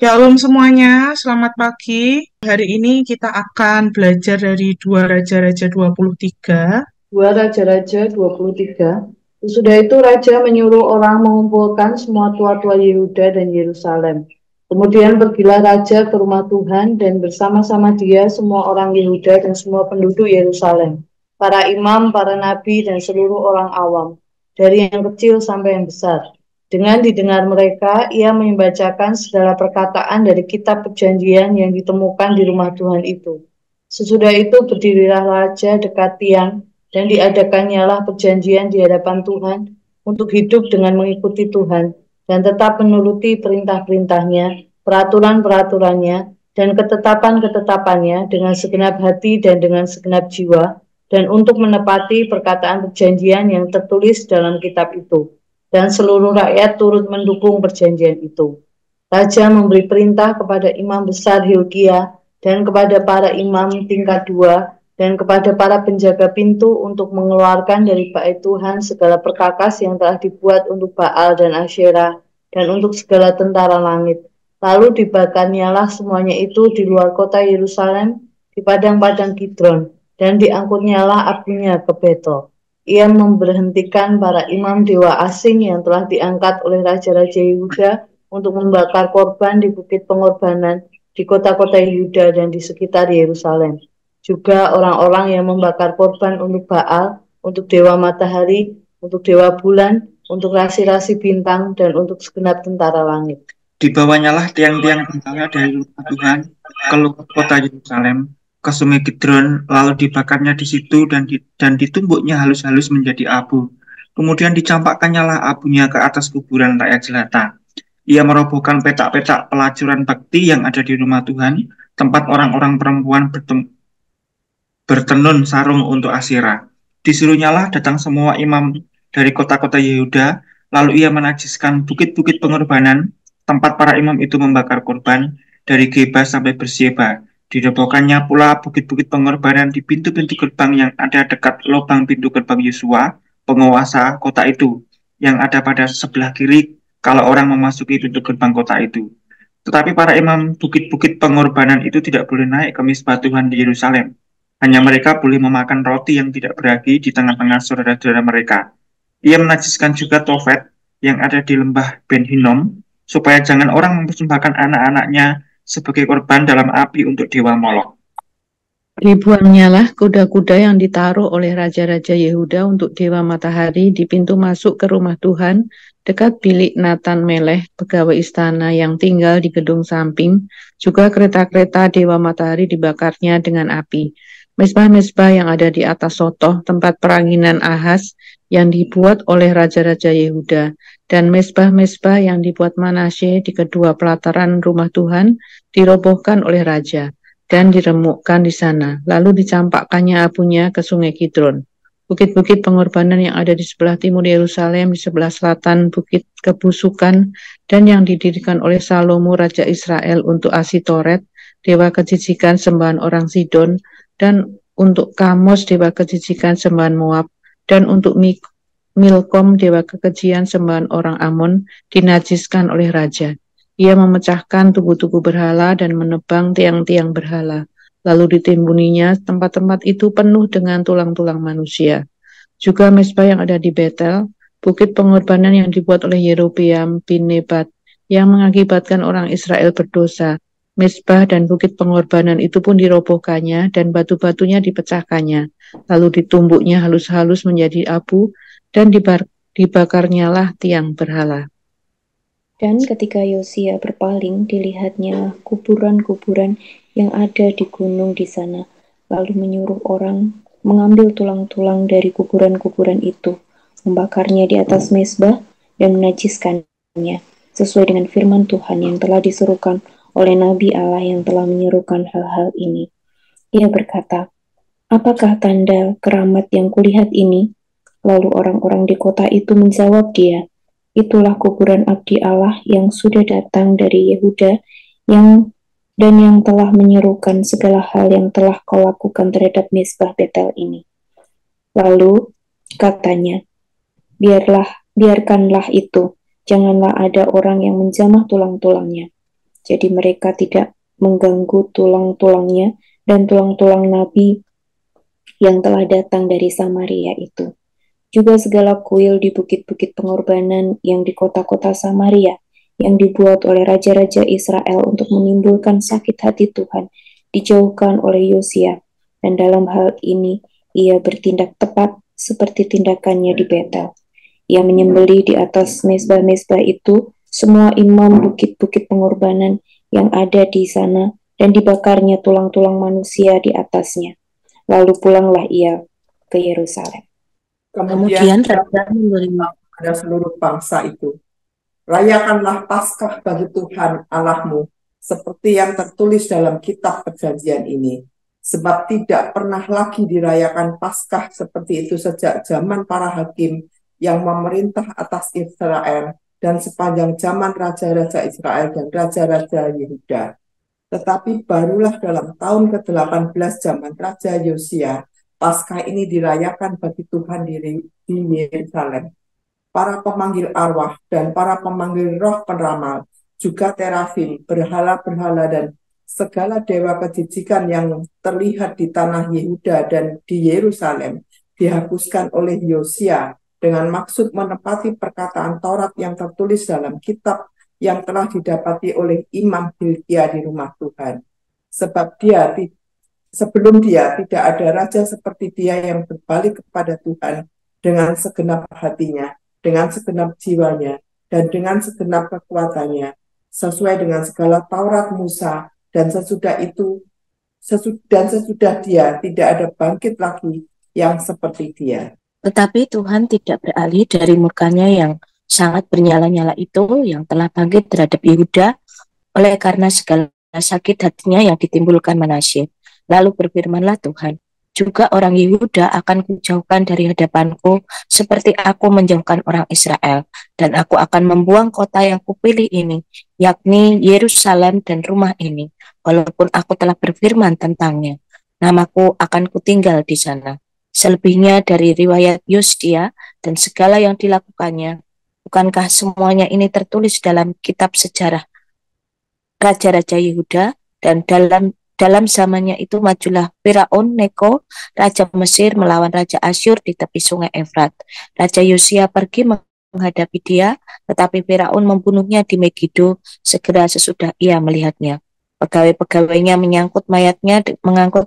Shalom semuanya, selamat pagi. Hari ini kita akan belajar dari 2 Raja-Raja 23. 2 Raja-Raja 23. Sesudah itu raja menyuruh orang mengumpulkan semua tua-tua Yehuda dan Yerusalem. Kemudian pergilah raja ke rumah Tuhan dan bersama-sama dia semua orang Yehuda dan semua penduduk Yerusalem, para imam, para nabi, dan seluruh orang awam, dari yang kecil sampai yang besar. Dengan didengar mereka, ia membacakan segala perkataan dari kitab perjanjian yang ditemukan di rumah Tuhan itu. Sesudah itu berdirilah raja dekat tiang dan diadakannya perjanjian di hadapan Tuhan untuk hidup dengan mengikuti Tuhan dan tetap menuruti perintah-perintahnya, peraturan-peraturannya, dan ketetapan-ketetapannya dengan segenap hati dan dengan segenap jiwa, dan untuk menepati perkataan perjanjian yang tertulis dalam kitab itu. Dan seluruh rakyat turut mendukung perjanjian itu. Raja memberi perintah kepada imam besar Hilkia dan kepada para imam tingkat 2 dan kepada para penjaga pintu untuk mengeluarkan dari bait Tuhan segala perkakas yang telah dibuat untuk Baal dan Asyerah dan untuk segala tentara langit. Lalu dibakarnyalah semuanya itu di luar kota Yerusalem di padang-padang Kidron dan diangkutnyalah apinya ke Betel. Ia memberhentikan para imam dewa asing yang telah diangkat oleh raja-raja Yehuda untuk membakar korban di bukit pengorbanan di kota-kota Yehuda dan di sekitar Yerusalem. Juga orang-orang yang membakar korban untuk Baal, untuk dewa matahari, untuk dewa bulan, untuk rasi-rasi bintang, dan untuk segenap tentara langit. Dibawanyalah tiang-tiang berhala dari rumah Tuhan ke luar kota Yerusalem, ke sungai Kidron, lalu dibakarnya di situ dan ditumbuknya halus-halus menjadi abu. Kemudian dicampakkannya abunya ke atas kuburan rakyat jelata. Ia merobohkan petak-petak pelacuran bakti yang ada di rumah Tuhan, tempat orang-orang perempuan bertenun sarung untuk Asyera. Disuruhnyalah datang semua imam dari kota-kota Yehuda, lalu ia menajiskan bukit-bukit pengorbanan, tempat para imam itu membakar korban, dari Geba sampai Berseba. Dirobohkannya pula bukit-bukit pengorbanan di pintu-pintu gerbang yang ada dekat lubang pintu gerbang Yosua, penguasa kota itu, yang ada pada sebelah kiri kalau orang memasuki pintu gerbang kota itu. Tetapi para imam bukit-bukit pengorbanan itu tidak boleh naik ke Mizpah Tuhan di Yerusalem. Hanya mereka boleh memakan roti yang tidak beragi di tengah-tengah saudara-saudara mereka. Ia menajiskan juga Tofet yang ada di lembah Ben Hinnom, supaya jangan orang mempersembahkan anak-anaknya sebagai korban dalam api untuk dewa Molok. Dibuangnyalah kuda-kuda yang ditaruh oleh raja-raja Yehuda untuk dewa matahari di pintu masuk ke rumah Tuhan, dekat bilik Natan Meleh, pegawai istana yang tinggal di gedung samping. Juga kereta-kereta dewa matahari dibakarnya dengan api. Mezbah-mezbah yang ada di atas sotoh, tempat peranginan Ahaz, yang dibuat oleh raja-raja Yehuda, dan mezbah-mezbah yang dibuat Manasye di kedua pelataran rumah Tuhan, dirobohkan oleh raja dan diremukkan di sana, lalu dicampakkannya abunya ke sungai Kidron. Bukit-bukit pengorbanan yang ada di sebelah timur Yerusalem, di sebelah selatan bukit kebusukan, dan yang didirikan oleh Salomo Raja Israel untuk Asitoret, dewa kejijikan sembahan orang Sidon, dan untuk Kamos, dewa kejijikan sembahan Moab, dan untuk Milkom, dewa kekejian sembahan orang Amon, dinajiskan oleh raja. Ia memecahkan tugu-tugu berhala dan menebang tiang-tiang berhala. Lalu ditimbuninya tempat-tempat itu penuh dengan tulang-tulang manusia. Juga mezbah yang ada di Betel, bukit pengorbanan yang dibuat oleh Yerobeam bin Nebat, yang mengakibatkan orang Israel berdosa. Mezbah dan bukit pengorbanan itu pun dirobohkannya dan batu-batunya dipecahkannya. Lalu ditumbuknya halus-halus menjadi abu dan dibakarnyalah tiang berhala. Dan ketika Yosia berpaling, dilihatnya kuburan-kuburan yang ada di gunung di sana, lalu menyuruh orang mengambil tulang-tulang dari kuburan-kuburan itu, membakarnya di atas mezbah dan menajiskannya, sesuai dengan firman Tuhan yang telah disuruhkan oleh Nabi Allah yang telah menyerukan hal-hal ini. Ia berkata, "Apakah tanda keramat yang kulihat ini?" Lalu orang-orang di kota itu menjawab dia, "Itulah kuburan abdi Allah yang sudah datang dari Yehuda dan yang telah menyerukan segala hal yang telah kau lakukan terhadap Mezbah Betel ini." Lalu katanya, biarkanlah itu, janganlah ada orang yang menjamah tulang-tulangnya. Jadi mereka tidak mengganggu tulang-tulangnya dan tulang-tulang nabi yang telah datang dari Samaria itu. Juga segala kuil di bukit-bukit pengorbanan yang di kota-kota Samaria yang dibuat oleh raja-raja Israel untuk menimbulkan sakit hati Tuhan dijauhkan oleh Yosia, dan dalam hal ini ia bertindak tepat seperti tindakannya di Betel. Ia menyembelih di atas mezbah-mezbah itu semua imam bukit-bukit pengorbanan yang ada di sana, dan dibakarnya tulang-tulang manusia di atasnya. Lalu pulanglah ia ke Yerusalem. Kemudian raja memberi pada seluruh bangsa itu, rayakanlah Paskah bagi Tuhan Allahmu, seperti yang tertulis dalam kitab perjanjian ini. Sebab tidak pernah lagi dirayakan Paskah seperti itu sejak zaman para hakim yang memerintah atas Israel dan sepanjang zaman raja-raja Israel dan raja-raja Yehuda. Tetapi barulah dalam tahun ke-18 zaman Raja Yosia, Paskah ini dirayakan bagi Tuhan di Yerusalem. Para pemanggil arwah dan para pemanggil roh peramal, juga terafim, berhala-berhala dan segala dewa kejijikan yang terlihat di tanah Yehuda dan di Yerusalem dihapuskan oleh Yosia dengan maksud menepati perkataan Taurat yang tertulis dalam kitab yang telah didapati oleh Imam Hilkia di rumah Tuhan. Sebab sebelum dia tidak ada raja seperti dia yang berbalik kepada Tuhan dengan segenap hatinya, dengan segenap jiwanya, dan dengan segenap kekuatannya, sesuai dengan segala Taurat Musa, dan sesudah dia tidak ada bangkit lagi yang seperti dia. Tetapi Tuhan tidak beralih dari murkanya yang sangat bernyala-nyala itu yang telah bangkit terhadap Yehuda oleh karena segala sakit hatinya yang ditimbulkan Manasye. Lalu berfirmanlah Tuhan, juga orang Yehuda akan kujauhkan dari hadapanku seperti aku menjauhkan orang Israel, dan aku akan membuang kota yang kupilih ini, yakni Yerusalem dan rumah ini, walaupun aku telah berfirman tentangnya. Namaku akan kutinggal di sana. Selebihnya dari riwayat Yosia dan segala yang dilakukannya, bukankah semuanya ini tertulis dalam kitab sejarah raja-raja Yehuda? Dan dalam zamannya itu majulah Firaun Neko, raja Mesir, melawan raja Asyur di tepi sungai Efrat. Raja Yosia pergi menghadapi dia, tetapi Firaun membunuhnya di Megido segera sesudah ia melihatnya. Pegawai-pegawainya mengangkut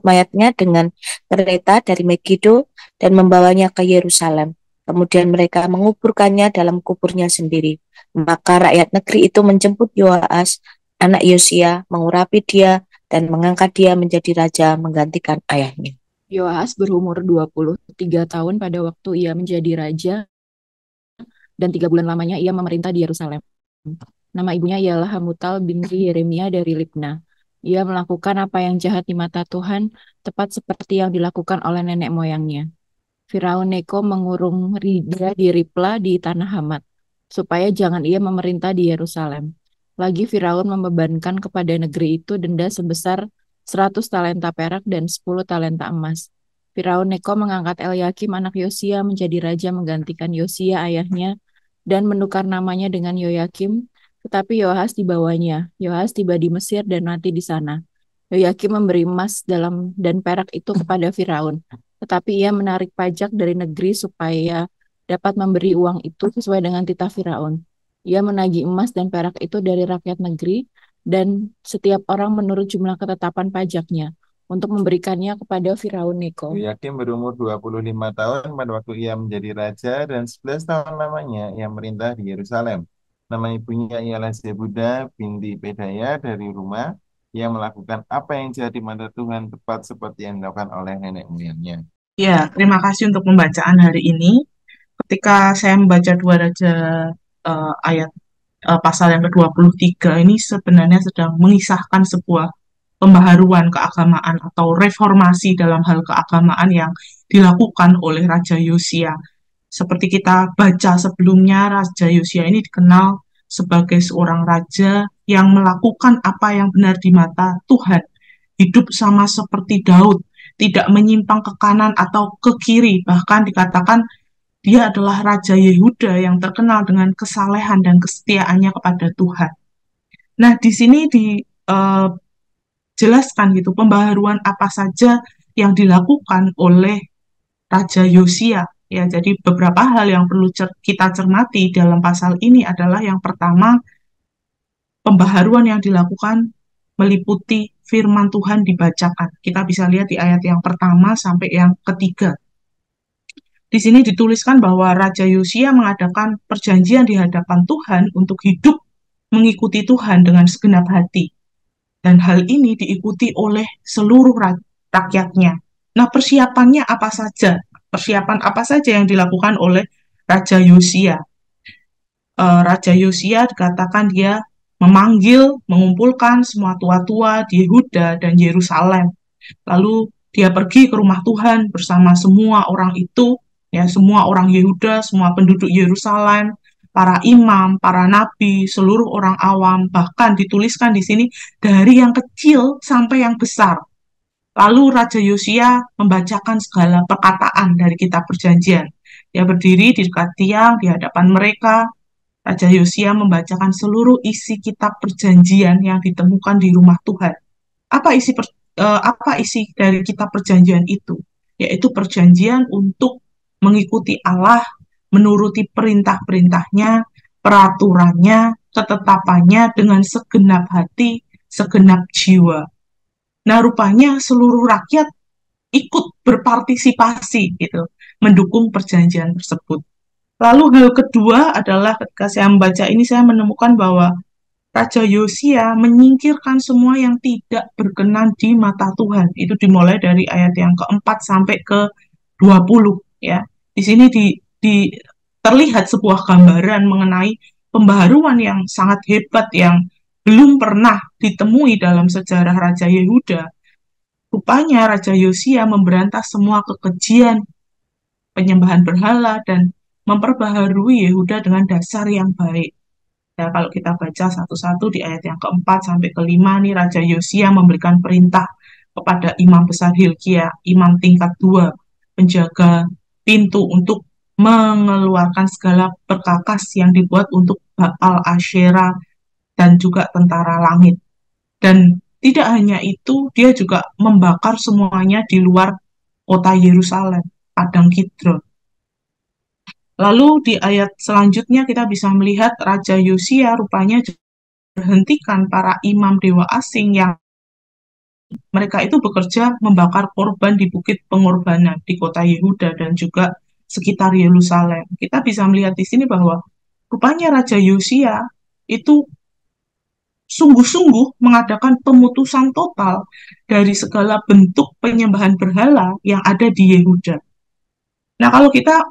mayatnya dengan kereta dari Megido dan membawanya ke Yerusalem. Kemudian mereka menguburkannya dalam kuburnya sendiri. Maka rakyat negeri itu menjemput Yoas, anak Yosia, mengurapi dia dan mengangkat dia menjadi raja menggantikan ayahnya. Yoas berumur 23 tahun pada waktu ia menjadi raja, dan 3 bulan lamanya ia memerintah di Yerusalem. Nama ibunya ialah Hamutal binti Yeremia dari Libna. Ia melakukan apa yang jahat di mata Tuhan, tepat seperti yang dilakukan oleh nenek moyangnya. Firaun Neko mengurung dia di Ripla di tanah Hamat, supaya jangan ia memerintah di Yerusalem. Lagi Firaun membebankan kepada negeri itu denda sebesar 100 talenta perak dan 10 talenta emas. Firaun Neko mengangkat Elyakim anak Yosia menjadi raja menggantikan Yosia ayahnya dan menukar namanya dengan Yoyakim, tetapi Yoahas dibawanya. Yoahas tiba di Mesir dan mati di sana. Yoyakim memberi emas dan perak itu kepada Firaun, tetapi ia menarik pajak dari negeri supaya dapat memberi uang itu sesuai dengan titah Firaun. Ia menagih emas dan perak itu dari rakyat negeri, dan setiap orang menurut jumlah ketetapan pajaknya, untuk memberikannya kepada Firaun Neko. Yoyakim berumur 25 tahun pada waktu ia menjadi raja, dan 11 tahun lamanya ia merintah di Yerusalem. Nama ibunya ialah Zebuda binti Pedaya dari rumah. Ia melakukan apa yang jahat di mata Tuhan, tepat seperti yang dilakukan oleh nenek moyangnya. Ya, terima kasih untuk pembacaan hari ini. Ketika saya membaca 2 Raja ayat pasal yang ke-23, ini sebenarnya sedang mengisahkan sebuah pembaharuan keagamaan atau reformasi dalam hal keagamaan yang dilakukan oleh Raja Yosia. Seperti kita baca sebelumnya, Raja Yosia ini dikenal sebagai seorang raja yang melakukan apa yang benar di mata Tuhan. Hidup sama seperti Daud, tidak menyimpang ke kanan atau ke kiri. Bahkan dikatakan dia adalah Raja Yehuda yang terkenal dengan kesalehan dan kesetiaannya kepada Tuhan. Nah, di sini dijelaskan gitu pembaharuan apa saja yang dilakukan oleh Raja Yosia. Ya, jadi beberapa hal yang perlu kita cermati dalam pasal ini adalah yang pertama, pembaharuan yang dilakukan meliputi firman Tuhan dibacakan. Kita bisa lihat di ayat yang pertama sampai yang ketiga. Di sini dituliskan bahwa Raja Yosia mengadakan perjanjian di hadapan Tuhan untuk hidup mengikuti Tuhan dengan segenap hati. Dan hal ini diikuti oleh seluruh rakyatnya. Nah, persiapannya apa saja? Persiapan apa saja yang dilakukan oleh Raja Yosia? Raja Yosia dikatakan dia memanggil, mengumpulkan semua tua-tua di Yehuda dan Yerusalem. Lalu dia pergi ke rumah Tuhan bersama semua orang itu, ya semua orang Yehuda, semua penduduk Yerusalem, para imam, para nabi, seluruh orang awam, bahkan dituliskan di sini dari yang kecil sampai yang besar. Lalu Raja Yosia membacakan segala perkataan dari kitab perjanjian. Dia berdiri di dekat tiang di hadapan mereka. Raja Yosia membacakan seluruh isi kitab perjanjian yang ditemukan di rumah Tuhan. Apa isi dari kitab perjanjian itu? Yaitu perjanjian untuk mengikuti Allah, menuruti perintah-perintahnya, peraturannya, ketetapannya dengan segenap hati, segenap jiwa. Nah, rupanya seluruh rakyat ikut berpartisipasi gitu, mendukung perjanjian tersebut. Lalu hal kedua adalah ketika saya membaca ini, saya menemukan bahwa Raja Yosia menyingkirkan semua yang tidak berkenan di mata Tuhan. Itu dimulai dari ayat yang keempat sampai ke 20. Ya. Di sini terlihat sebuah gambaran mengenai pembaharuan yang sangat hebat yang belum pernah ditemui dalam sejarah Raja Yehuda. Rupanya Raja Yosia memberantas semua kekejian, penyembahan berhala, dan memperbaharui Yehuda dengan dasar yang baik. Ya, kalau kita baca satu-satu di ayat yang keempat sampai kelima, nih Raja Yosia memberikan perintah kepada imam besar Hilkia, imam tingkat 2, penjaga pintu untuk mengeluarkan segala perkakas yang dibuat untuk Baal Asyera dan juga tentara langit. Dan tidak hanya itu, dia juga membakar semuanya di luar kota Yerusalem, Padang Kidron. Lalu di ayat selanjutnya kita bisa melihat Raja Yosia rupanya berhentikan para imam dewa asing yang mereka itu bekerja membakar korban di bukit pengorbanan di kota Yehuda dan juga sekitar Yerusalem. Kita bisa melihat di sini bahwa rupanya Raja Yosia itu sungguh-sungguh mengadakan pemutusan total dari segala bentuk penyembahan berhala yang ada di Yehuda. Nah, kalau kita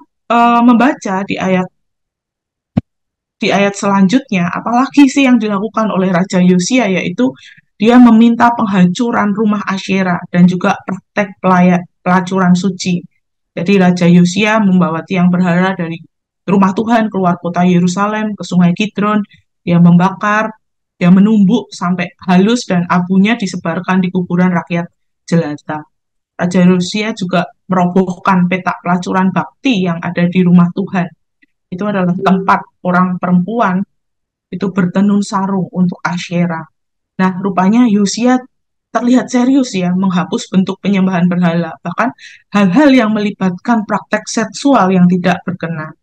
membaca di ayat selanjutnya, apalagi sih yang dilakukan oleh Raja Yosia, yaitu dia meminta penghancuran rumah Asyera dan juga praktek pelacuran suci. Jadi Raja Yosia membawa tiang berhala dari rumah Tuhan keluar kota Yerusalem ke sungai Kidron, dia membakar, dia menumbuk sampai halus dan abunya disebarkan di kuburan rakyat jelata. Raja Yosia juga merobohkan petak pelacuran bakti yang ada di rumah Tuhan. Itu adalah tempat orang perempuan itu bertenun sarung untuk Asyera. Nah, rupanya Yosia terlihat serius ya menghapus bentuk penyembahan berhala, bahkan hal-hal yang melibatkan praktek seksual yang tidak berkenan.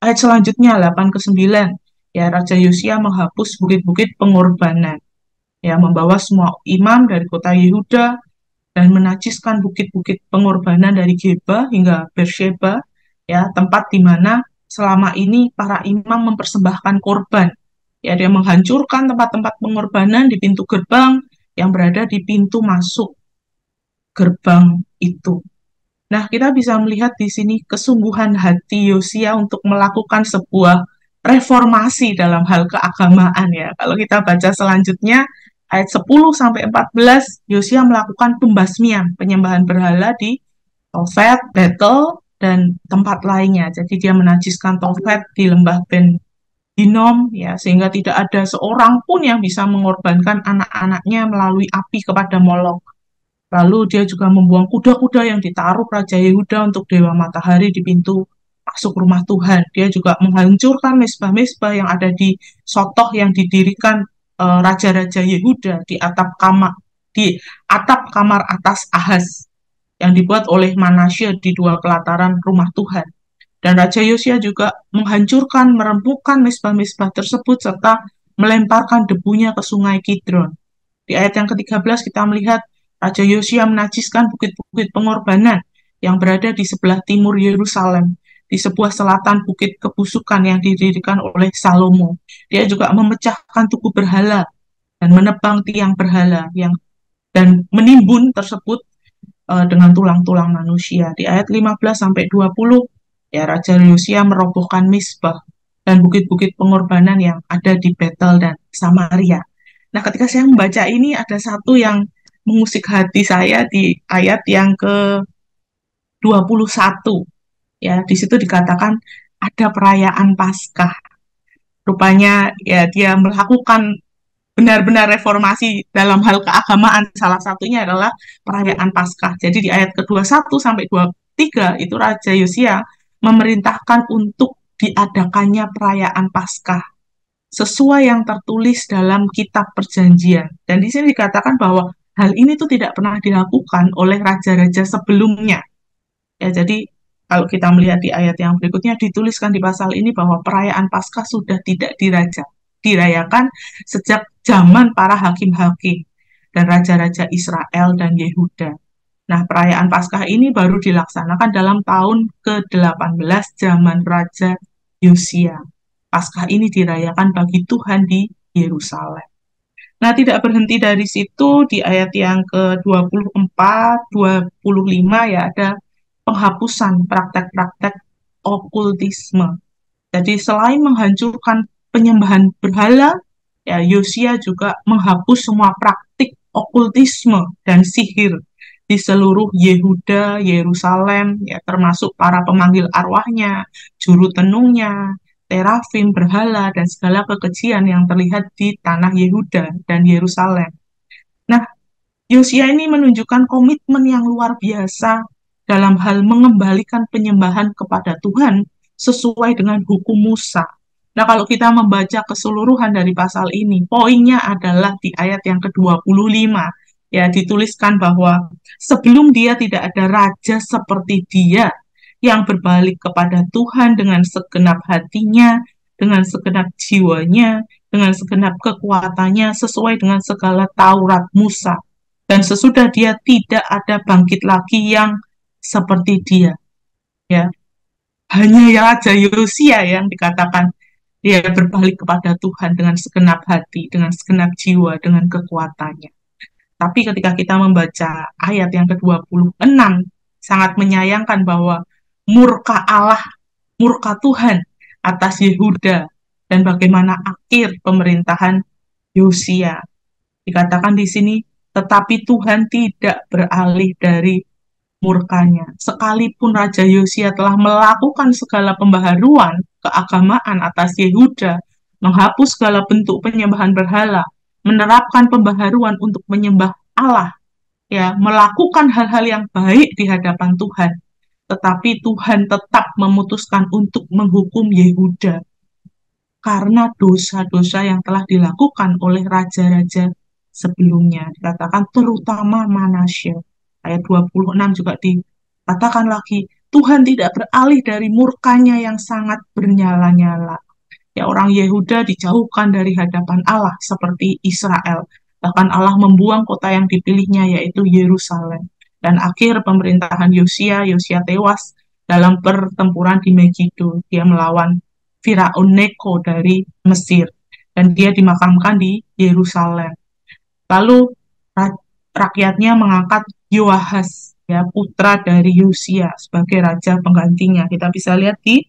Ayat selanjutnya 8-9, ya Raja Yosia menghapus bukit-bukit pengorbanan, ya membawa semua imam dari kota Yehuda dan menajiskan bukit-bukit pengorbanan dari Geba hingga Beersheba, ya tempat di mana selama ini para imam mempersembahkan korban. Ya, dia menghancurkan tempat-tempat pengorbanan di pintu gerbang yang berada di pintu masuk gerbang itu. Nah, kita bisa melihat di sini kesungguhan hati Yosia untuk melakukan sebuah reformasi dalam hal keagamaan ya. Kalau kita baca selanjutnya ayat 10-14, Yosia melakukan pembasmian penyembahan berhala di Tofet, Betel, dan tempat lainnya. Jadi dia menajiskan Tofet di lembah Ben Hinom, ya, sehingga tidak ada seorang pun yang bisa mengorbankan anak-anaknya melalui api kepada Molok. Lalu dia juga membuang kuda-kuda yang ditaruh Raja Yehuda untuk Dewa Matahari di pintu masuk rumah Tuhan. Dia juga menghancurkan mezbah-mezbah yang ada di Sotoh yang didirikan raja-raja Yehuda di atap kamar atas Ahaz yang dibuat oleh Manasye di dua pelataran rumah Tuhan. Dan Raja Yosia juga menghancurkan, merembukan mezbah-mezbah tersebut serta melemparkan debunya ke sungai Kidron. Di ayat yang ke-13 kita melihat Raja Yosia menajiskan bukit-bukit pengorbanan yang berada di sebelah timur Yerusalem, di sebuah selatan bukit kebusukan yang didirikan oleh Salomo. Dia juga memecahkan tugu berhala dan menebang tiang berhala dan menimbun tersebut dengan tulang-tulang manusia. Di ayat 15-20, ya Raja Yosia merobohkan Mizpah dan bukit-bukit pengorbanan yang ada di Betel dan Samaria. Nah, ketika saya membaca ini ada satu yang mengusik hati saya di ayat yang ke-21. Ya, di situ dikatakan ada perayaan Paskah. Rupanya ya dia melakukan benar-benar reformasi dalam hal keagamaan. Salah satunya adalah perayaan Paskah. Jadi di ayat ke-21 sampai 23 itu Raja Yosia memerintahkan untuk diadakannya perayaan Paskah sesuai yang tertulis dalam kitab perjanjian. Dan di sini dikatakan bahwa hal ini tuh tidak pernah dilakukan oleh raja-raja sebelumnya. Ya, jadi kalau kita melihat di ayat yang berikutnya dituliskan di pasal ini bahwa perayaan Paskah sudah tidak dirayakan sejak zaman para hakim-hakim dan raja-raja Israel dan Yehuda. Nah, perayaan Paskah ini baru dilaksanakan dalam tahun ke-18 zaman Raja Yosia. Paskah ini dirayakan bagi Tuhan di Yerusalem. Nah, tidak berhenti dari situ, di ayat yang ke-24, 25 ya ada penghapusan praktek-praktek okultisme. Jadi selain menghancurkan penyembahan berhala, ya Yosia juga menghapus semua praktik okultisme dan sihir di seluruh Yehuda, Yerusalem, ya termasuk para pemanggil arwahnya, juru tenungnya, terafim, berhala, dan segala kekejian yang terlihat di tanah Yehuda dan Yerusalem. Nah, Yosia ini menunjukkan komitmen yang luar biasa dalam hal mengembalikan penyembahan kepada Tuhan sesuai dengan hukum Musa. Nah, kalau kita membaca keseluruhan dari pasal ini, poinnya adalah di ayat yang ke-25. Ya, dituliskan bahwa sebelum dia tidak ada raja seperti dia yang berbalik kepada Tuhan dengan segenap hatinya, dengan segenap jiwanya, dengan segenap kekuatannya, sesuai dengan segala Taurat Musa. Dan sesudah dia tidak ada bangkit lagi yang seperti dia. Ya, hanya Raja Yosia yang dikatakan dia berbalik kepada Tuhan dengan segenap hati, dengan segenap jiwa, dengan kekuatannya. Tapi ketika kita membaca ayat yang ke-26, sangat menyayangkan bahwa murka Allah, murka Tuhan atas Yehuda, dan bagaimana akhir pemerintahan Yosia. Dikatakan di sini, tetapi Tuhan tidak beralih dari murkanya. Sekalipun Raja Yosia telah melakukan segala pembaharuan keagamaan atas Yehuda, menghapus segala bentuk penyembahan berhala, menerapkan pembaharuan untuk menyembah Allah, ya, melakukan hal-hal yang baik di hadapan Tuhan, tetapi Tuhan tetap memutuskan untuk menghukum Yehuda karena dosa-dosa yang telah dilakukan oleh raja-raja sebelumnya. Dikatakan terutama Manasye. Ayat 26 juga dikatakan lagi, Tuhan tidak beralih dari murkanya yang sangat bernyala-nyala. Ya, orang Yehuda dijauhkan dari hadapan Allah seperti Israel. Bahkan Allah membuang kota yang dipilihnya, yaitu Yerusalem. Dan akhir pemerintahan Yosia tewas dalam pertempuran di Megiddo. Dia melawan Firaun Neko dari Mesir. Dan dia dimakamkan di Yerusalem. Lalu rakyatnya mengangkat Yoahaz, ya, putra dari Yosia, sebagai raja penggantinya. Kita bisa lihat di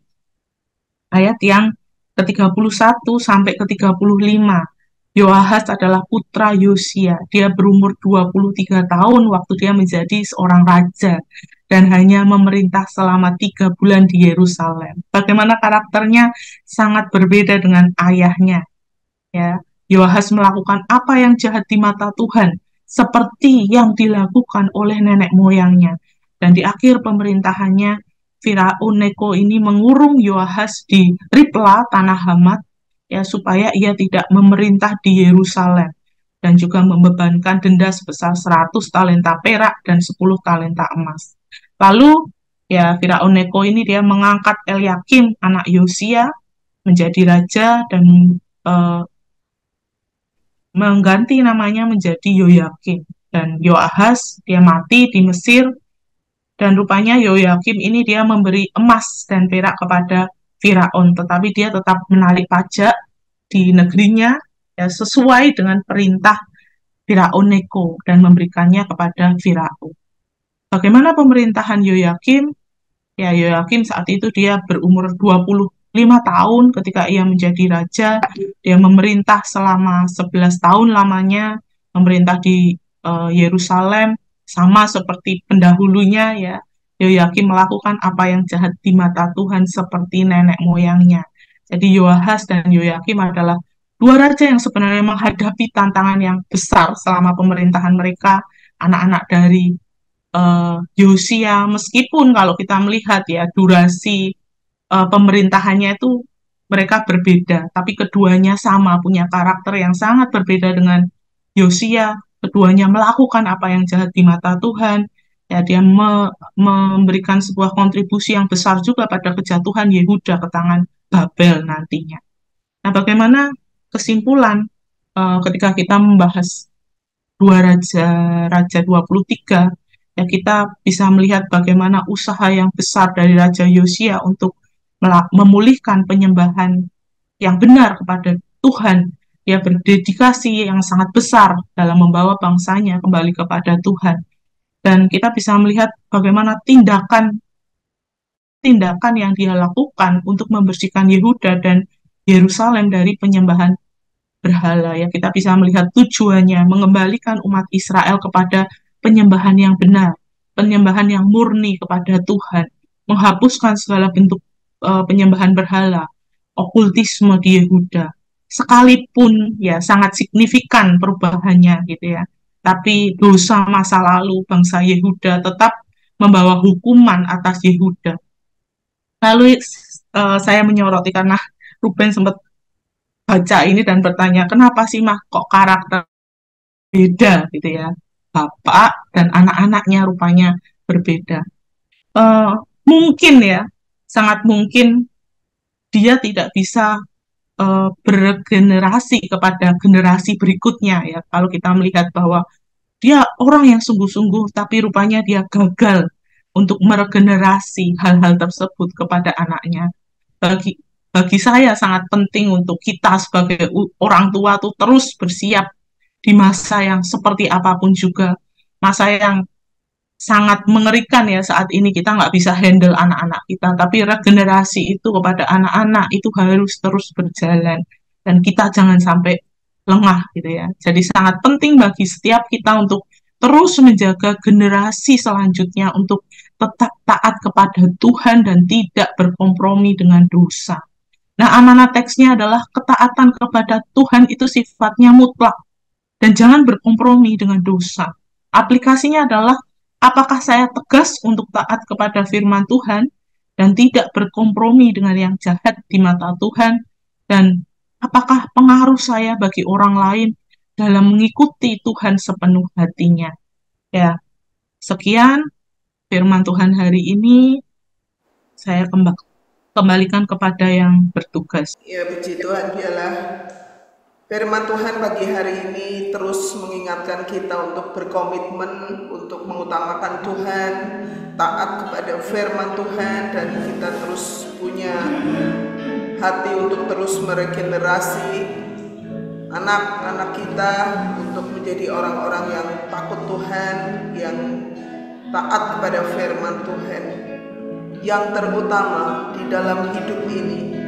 ayat yang ke-31 sampai ke-35. Yoahaz adalah putra Yosia. Dia berumur 23 tahun waktu dia menjadi seorang raja dan hanya memerintah selama 3 bulan di Yerusalem. Bagaimana karakternya sangat berbeda dengan ayahnya. Ya, Yoahaz melakukan apa yang jahat di mata Tuhan, seperti yang dilakukan oleh nenek moyangnya. Dan di akhir pemerintahannya, Firaun Neko ini mengurung Yoahaz di Ripla, tanah Hamat, ya supaya ia tidak memerintah di Yerusalem dan juga membebankan denda sebesar 100 talenta perak dan 10 talenta emas. Lalu ya Firaun Neko ini dia mengangkat Eliakim anak Yosia menjadi raja dan mengganti namanya menjadi Yoyakim. Dan Yoahaz dia mati di Mesir, dan rupanya Yoyakim ini dia memberi emas dan perak kepada Firaun, tetapi dia tetap menarik pajak di negerinya ya, sesuai dengan perintah Firaun Neko dan memberikannya kepada Firaun. Bagaimana pemerintahan Yoyakim? Ya, Yoyakim saat itu dia berumur 25 tahun ketika ia menjadi raja. Dia memerintah selama 11 tahun lamanya, memerintah di Yerusalem, sama seperti pendahulunya ya. Yoyakim melakukan apa yang jahat di mata Tuhan seperti nenek moyangnya. Jadi Yoahaz dan Yoyakim adalah dua raja yang sebenarnya menghadapi tantangan yang besar selama pemerintahan mereka, anak-anak dari Yosia, meskipun kalau kita melihat ya durasi pemerintahannya itu mereka berbeda, tapi keduanya sama, punya karakter yang sangat berbeda dengan Yosia. Keduanya melakukan apa yang jahat di mata Tuhan. Ya, dia memberikan sebuah kontribusi yang besar juga pada kejatuhan Yehuda ke tangan Babel nantinya. Nah, bagaimana kesimpulan ketika kita membahas dua raja 23, ya kita bisa melihat bagaimana usaha yang besar dari Raja Yosia untuk memulihkan penyembahan yang benar kepada Tuhan. Dia berdedikasi yang sangat besar dalam membawa bangsanya kembali kepada Tuhan. Dan kita bisa melihat bagaimana tindakan yang dia lakukan untuk membersihkan Yehuda dan Yerusalem dari penyembahan berhala. Ya, kita bisa melihat tujuannya mengembalikan umat Israel kepada penyembahan yang benar, penyembahan yang murni kepada Tuhan, menghapuskan segala bentuk penyembahan berhala, okultisme di Yehuda. Sekalipun ya sangat signifikan perubahannya gitu ya, tapi dosa masa lalu bangsa Yehuda tetap membawa hukuman atas Yehuda. Lalu saya menyoroti karena Ruben sempat baca ini dan bertanya, kenapa sih mah kok karakter beda gitu ya, bapak dan anak-anaknya rupanya berbeda. Mungkin ya, sangat mungkin dia tidak bisa bergenerasi kepada generasi berikutnya ya. Kalau kita melihat bahwa dia orang yang sungguh-sungguh, tapi rupanya dia gagal untuk meregenerasi hal-hal tersebut kepada anaknya. Bagi saya sangat penting untuk kita sebagai orang tua tuh terus bersiap di masa yang seperti apapun juga, masa yang sangat mengerikan ya saat ini. Kita nggak bisa handle anak-anak kita, tapi regenerasi itu kepada anak-anak itu harus terus berjalan dan kita jangan sampai lengah gitu ya. Jadi sangat penting bagi setiap kita untuk terus menjaga generasi selanjutnya untuk tetap taat kepada Tuhan dan tidak berkompromi dengan dosa. Nah, amanat teksnya adalah ketaatan kepada Tuhan itu sifatnya mutlak dan jangan berkompromi dengan dosa. Aplikasinya adalah apakah saya tegas untuk taat kepada firman Tuhan dan tidak berkompromi dengan yang jahat di mata Tuhan, dan apakah pengaruh saya bagi orang lain dalam mengikuti Tuhan sepenuh hatinya. Ya, sekian firman Tuhan hari ini. Saya kembalikan kepada yang bertugas. Ya, puji Tuhan, biarlah firman Tuhan pagi hari ini terus mengingatkan kita untuk berkomitmen untuk mengutamakan Tuhan, taat kepada firman Tuhan, dan kita terus punya hati untuk terus meregenerasi anak-anak kita untuk menjadi orang-orang yang takut Tuhan, yang taat kepada firman Tuhan. Yang terutama di dalam hidup ini,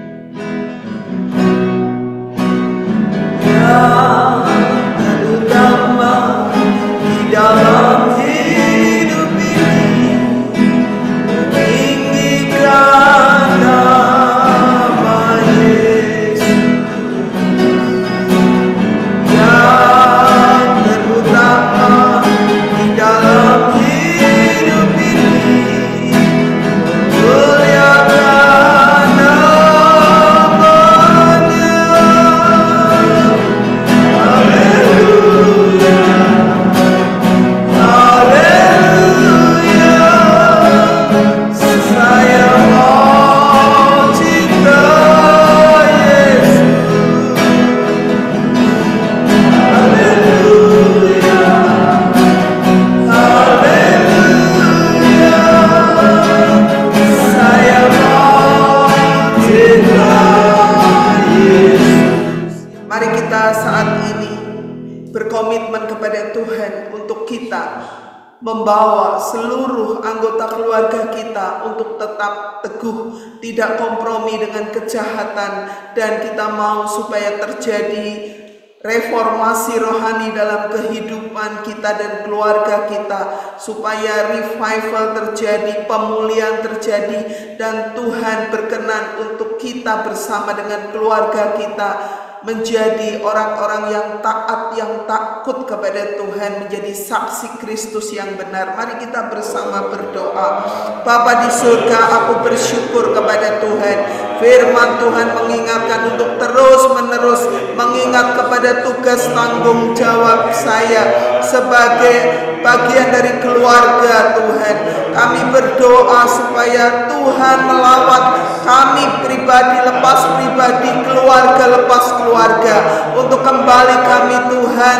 yang terutama di dalam hidup ini, meninggikan nama Yesus. Yang terutama di dalam hidup ini, muliakan nama pada saat ini berkomitmen kepada Tuhan untuk kita membawa seluruh anggota keluarga kita untuk tetap teguh, tidak kompromi dengan kejahatan, dan kita mau supaya terjadi reformasi rohani dalam kehidupan kita dan keluarga kita, supaya revival terjadi, pemulihan terjadi, dan Tuhan berkenan untuk kita bersama dengan keluarga kita menjadi orang-orang yang taat, yang takut kepada Tuhan, menjadi saksi Kristus yang benar. Mari kita bersama berdoa. Bapa di surga, aku bersyukur kepada Tuhan. Firman Tuhan mengingatkan untuk terus-menerus mengingat kepada tugas tanggung jawab saya sebagai bagian dari keluarga Tuhan. Kami berdoa supaya Tuhan melawat kami pribadi lepas pribadi, keluarga lepas keluarga, untuk kembali kami Tuhan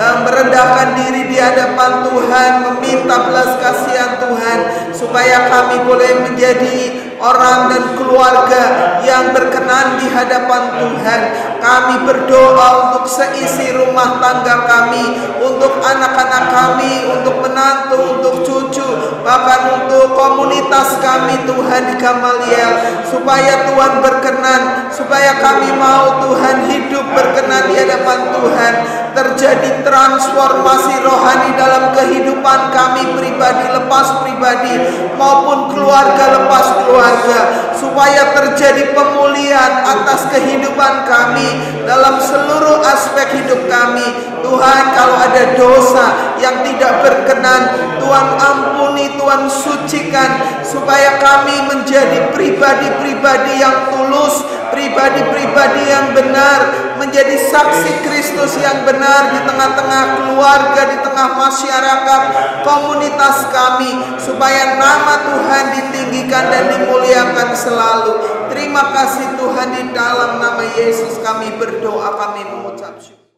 merendahkan diri di hadapan Tuhan, meminta belas kasihan Tuhan, supaya kami boleh menjadi orang dan keluarga yang berkenan di hadapan Tuhan. Kami berdoa untuk seisi rumah tangga kami, untuk anak-anak kami, untuk menantu, untuk cucu, bahkan untuk komunitas kami Tuhan di Gamaliel, supaya Tuhan berkenan, supaya kami mau Tuhan hidup berkenan di hadapan Tuhan. Terjadi transformasi rohani dalam kehidupan kami pribadi lepas pribadi maupun keluarga lepas keluarga, supaya terjadi pemulihan atas kehidupan kami dalam seluruh aspek hidup kami. Tuhan, kalau ada dosa yang tidak berkenan, Tuhan ampuni, Tuhan sucikan, supaya kami menjadi pribadi-pribadi yang tulus, pribadi-pribadi yang benar, menjadi saksi Kristus yang benar di tengah-tengah keluarga, di tengah masyarakat, komunitas kami, supaya nama Tuhan ditinggikan dan dimuliakan selalu. Terima kasih Tuhan, di dalam nama Yesus kami berdoa, kami mengucap syukur.